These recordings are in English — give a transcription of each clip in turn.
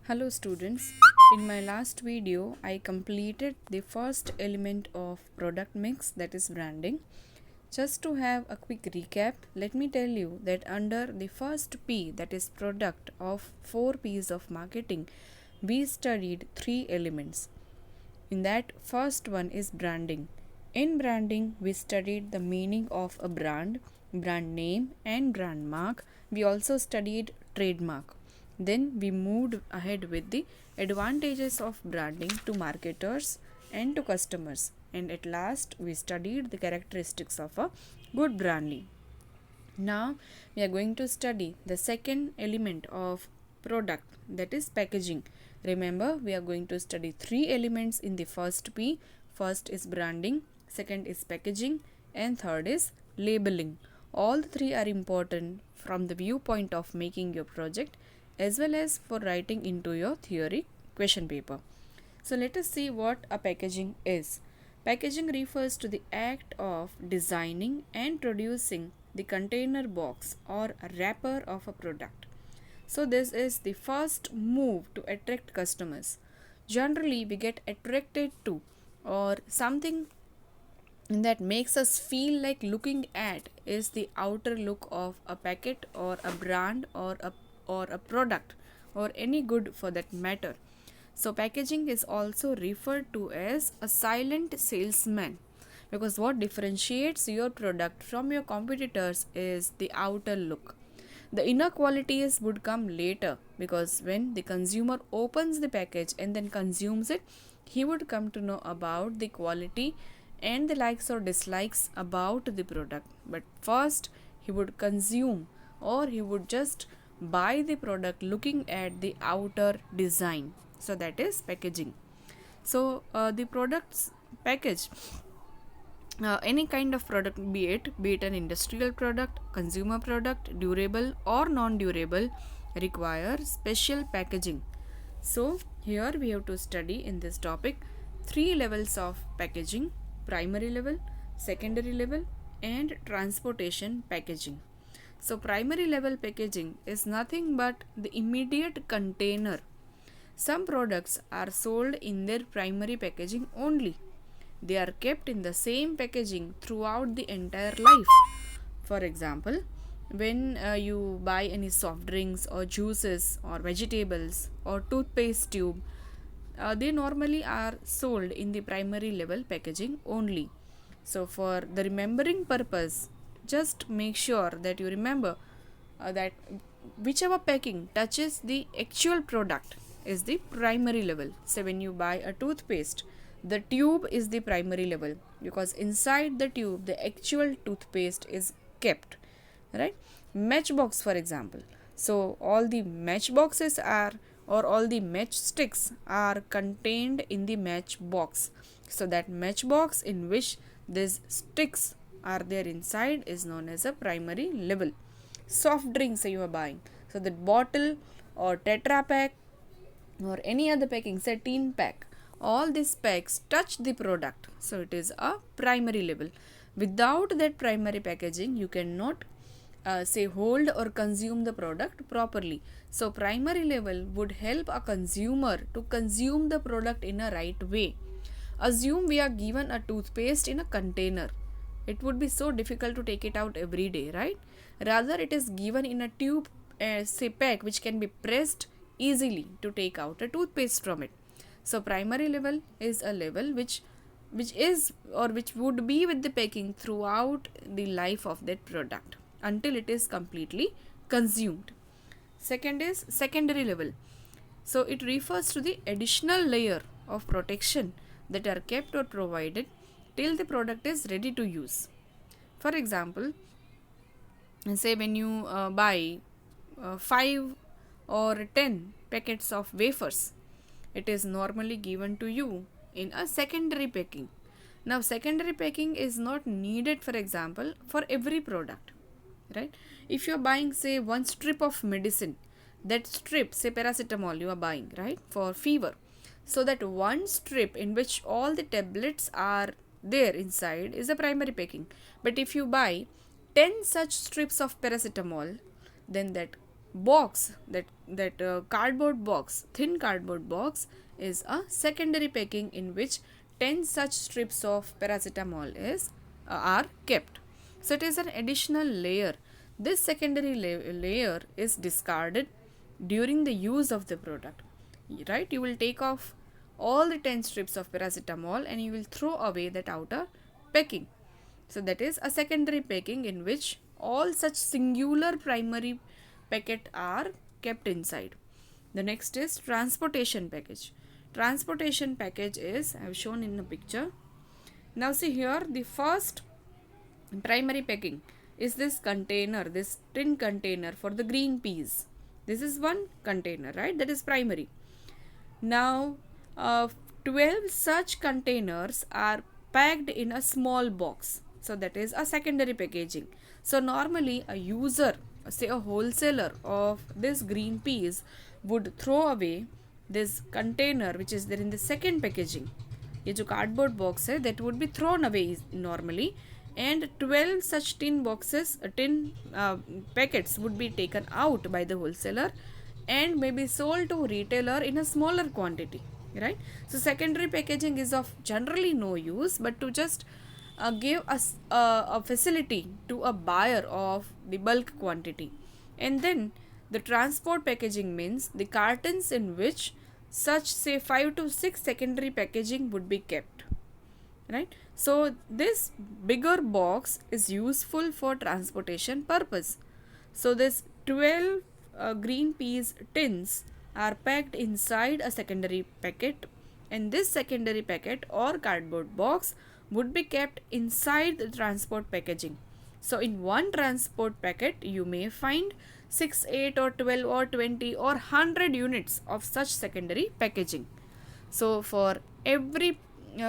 Hello students, in my last video I completed the first element of product mix, that is branding. Just to have a quick recap, let me tell you that under the first P, that is product, of 4 P's of marketing, we studied 3 elements. In that, first one is branding. In branding, we studied the meaning of a brand, brand name, and brand mark. We also studied trademark. Then we moved ahead with the advantages of branding to marketers and to customers. And at last, we studied the characteristics of a good branding. Now we are going to study the second element of product, that is packaging. Remember, we are going to study 3 elements in the first P. First is branding, second is packaging, and third is labeling. All the 3 are important from the viewpoint of making your project as well as for writing into your theory question paper. So let us see what a packaging is. Packaging refers to the act of designing and producing the container box or wrapper of a product. So this is the first move to attract customers. Generally, we get attracted to or something that makes us feel like looking at is the outer look of a packet or a brand or a product or any good for that matter. So packaging is also referred to as a silent salesman, because what differentiates your product from your competitors is the outer look. The inner qualities would come later, because when the consumer opens the package and then consumes it, he would come to know about the quality and the likes or dislikes about the product. But first, he would consume or he would just buy the product looking at the outer design. So that is packaging. So the products package, any kind of product, be it an industrial product, consumer product, durable or non-durable, require special packaging. So here we have to study in this topic 3 levels of packaging: primary level, secondary level, and transportation packaging. So primary level packaging is nothing but the immediate container. Some products are sold in their primary packaging only. They are kept in the same packaging throughout the entire life. For example, when you buy any soft drinks or juices or vegetables or toothpaste tube, they normally are sold in the primary level packaging only. So for the remembering purpose, just make sure that you remember that whichever packing touches the actual product is the primary level. So when you buy a toothpaste, the tube is the primary level, because inside the tube the actual toothpaste is kept, right? Matchbox, for example. So all the matchboxes are, or all the matchsticks are contained in the matchbox. So that matchbox in which these sticks are there inside is known as a primary level. Soft drinks you are buying, so that bottle or tetra pack or any other packing, say tin pack, all these packs touch the product, so it is a primary level. Without that primary packaging, you cannot say hold or consume the product properly. So primary level would help a consumer to consume the product in a right way. Assume we are given a toothpaste in a container. It would be so difficult to take it out every day, right? Rather, it is given in a tube, say pack, which can be pressed easily to take out a toothpaste from it. So primary level is a level which is or which would be with the packing throughout the life of that product until it is completely consumed. Second is secondary level. So it refers to the additional layer of protection that are kept or provided till the product is ready to use. For example, say when you buy 5 or 10 packets of wafers, it is normally given to you in a secondary packing. Now secondary packing is not needed, for example, for every product, right? If you are buying, say, one strip of medicine, that strip, say paracetamol you are buying, right, for fever, so that one strip in which all the tablets are there inside is a primary packing. But if you buy 10 such strips of paracetamol, then that box, cardboard box, thin cardboard box, is a secondary packing in which 10 such strips of paracetamol are kept. So it is an additional layer. This secondary layer is discarded during the use of the product, right? You will take off all the 10 strips of paracetamol and you will throw away that outer packing. So that is a secondary packing in which all such singular primary packet are kept inside. The next is transportation package. Transportation package is, I have shown in the picture. Now see here, the first primary packing is this container, this tin container for the green peas. This is one container, right? That is primary. Now 12 such containers are packed in a small box. So that is a secondary packaging. So normally a user, say a wholesaler of this green peas, would throw away this container which is there in the second packaging. ये जो cardboard box है, that would be thrown away normally, and 12 such tin packets would be taken out by the wholesaler and may be sold to retailer in a smaller quantity, right? So secondary packaging is of generally no use, but to just give us a facility to a buyer of the bulk quantity. And then the transport packaging means the cartons in which such say 5 to 6 secondary packaging would be kept, right? So this bigger box is useful for transportation purpose. So this 12 green peas tins are packed inside a secondary packet, and this secondary packet or cardboard box would be kept inside the transport packaging. So in one transport packet you may find 6, 8 or 12 or 20 or 100 units of such secondary packaging. So for every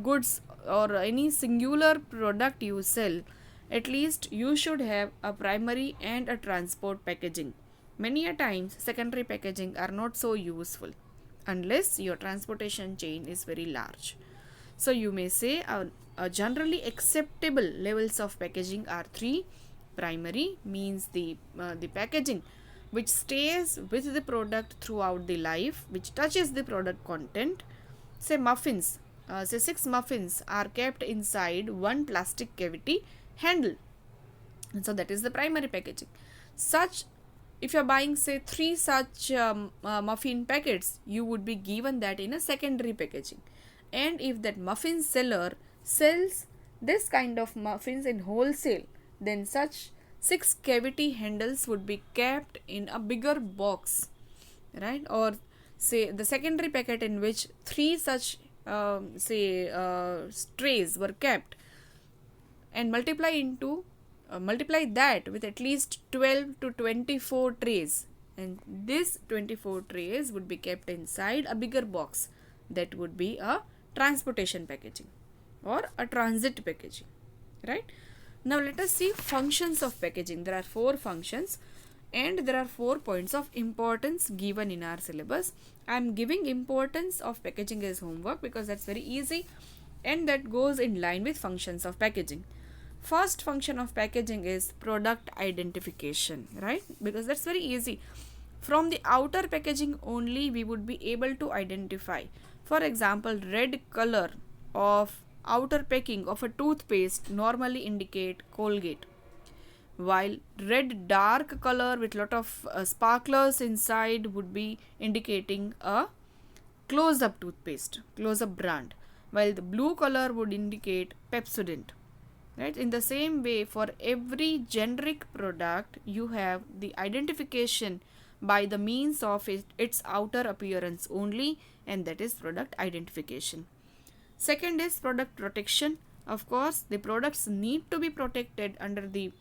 goods or any singular product you sell, at least you should have a primary and a transport packaging. Many a times secondary packaging are not so useful unless your transportation chain is very large. So you may say a generally acceptable levels of packaging are 3. Primary means the packaging which stays with the product throughout the life, which touches the product content. Say muffins, say 6 muffins are kept inside one plastic cavity handle. And so that is the primary packaging. Such, if you are buying say 3 such muffin packets, you would be given that in a secondary packaging. And if that muffin seller sells this kind of muffins in wholesale, then such 6 cavity handles would be kept in a bigger box, right? Or say the secondary packet in which 3 such trays were kept, and multiply that with at least 12 to 24 trays, and this 24 trays would be kept inside a bigger box. That would be a transportation packaging or a transit packaging, right? Now let us see functions of packaging. There are 4 functions and there are 4 points of importance given in our syllabus. I am giving importance of packaging as homework because that's very easy and that goes in line with functions of packaging. First function of packaging is product identification, right? Because that's very easy. From the outer packaging only we would be able to identify. For example, red color of outer packing of a toothpaste normally indicate Colgate, while red dark color with lot of sparklers inside would be indicating a Close-Up toothpaste, Close-Up brand, while the blue color would indicate Pepsodent, right? In the same way, for every generic product you have the identification by the means of its outer appearance only, and that is product identification. Second is product protection. Of course, the products need to be protected under the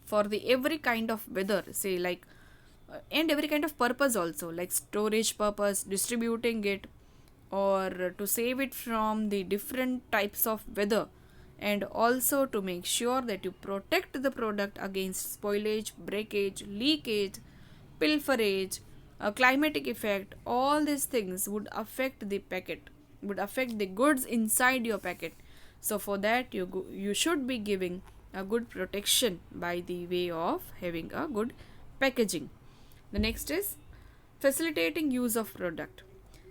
for the every kind of weather, say like and every kind of purpose also, like storage purpose, distributing it, or to save it from the different types of weather, and also to make sure that you protect the product against spoilage, breakage, leakage, pilferage, climatic effect. All these things would affect the packet, would affect the goods inside your packet. So for that you should be giving a good protection by the way of having a good packaging. The next is facilitating use of product.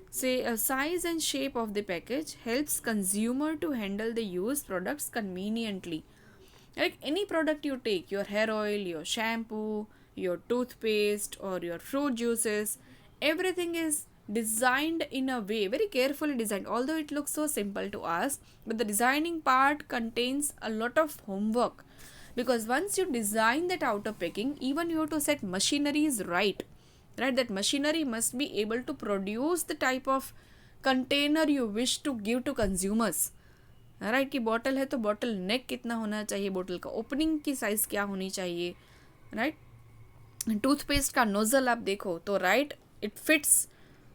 Say a size and shape of the package helps consumer to handle the used products conveniently. Like any product you take, your hair oil, your shampoo, your toothpaste, or your fruit juices, everything is designed in a way, very carefully designed. Although it looks so simple to us, but the designing part contains a lot of homework, because once you design that outer packing, even you have to set machineries right. Right, that machinery must be able to produce the type of container you wish to give to consumers. Right कि bottle है तो bottle नेक कितना होना चाहिए, bottle का opening की size क्या होनी चाहिए. राइट, टूथपेस्ट का नोज़ल आप देखो तो right it fits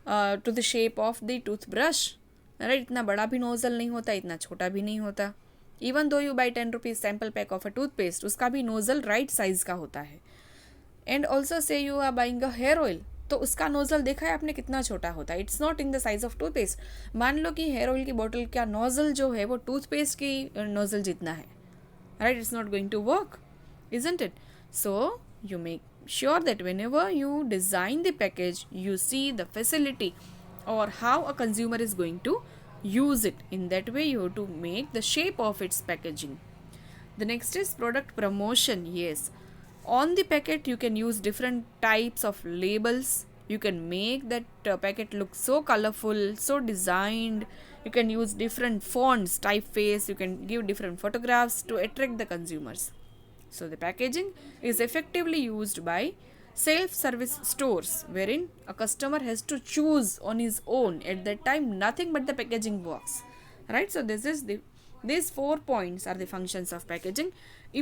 to the shape of the toothbrush. Right, इतना बड़ा भी नोज़ल नहीं होता, इतना छोटा भी नहीं होता. Even though you buy 10 rupees sample pack of a toothpaste, उसका भी नोज़ल राइट साइज़ का होता है. And also say you are buying a hair oil, तो उसका नोज़ल देखा है आपने कितना छोटा होता है. It's not in the size of toothpaste. मान लो कि हेयर ऑयल की बोतल का नोज़ल जो है वो टूथपेस्ट की नोज़ल जितना है. Right, it's not going to work, isn't it? So you make sure that whenever you design the package, you see the facility or how a consumer is going to use it. In that way you have to make the shape of its packaging. The next is product promotion. Yes, on the packet you can use different types of labels. You can make that packet look so colorful, so designed. You can use different fonts, typeface. You can give different photographs to attract the consumers. So the packaging is effectively used by self-service stores, wherein a customer has to choose on his own. At that time nothing but the packaging works. Right, so these 4 points are the functions of packaging.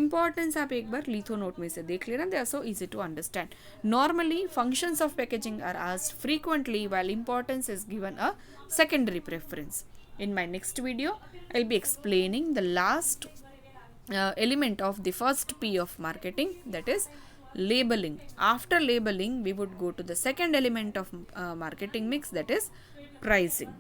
Importance आप एक बार litho note में से देख लेना. They are so easy to understand. Normally functions of packaging are asked frequently, while importance is given a secondary preference. In my next video I'll be explaining the last element of the first P of marketing, that is labeling. After labeling we would go to the second element of marketing mix, that is pricing.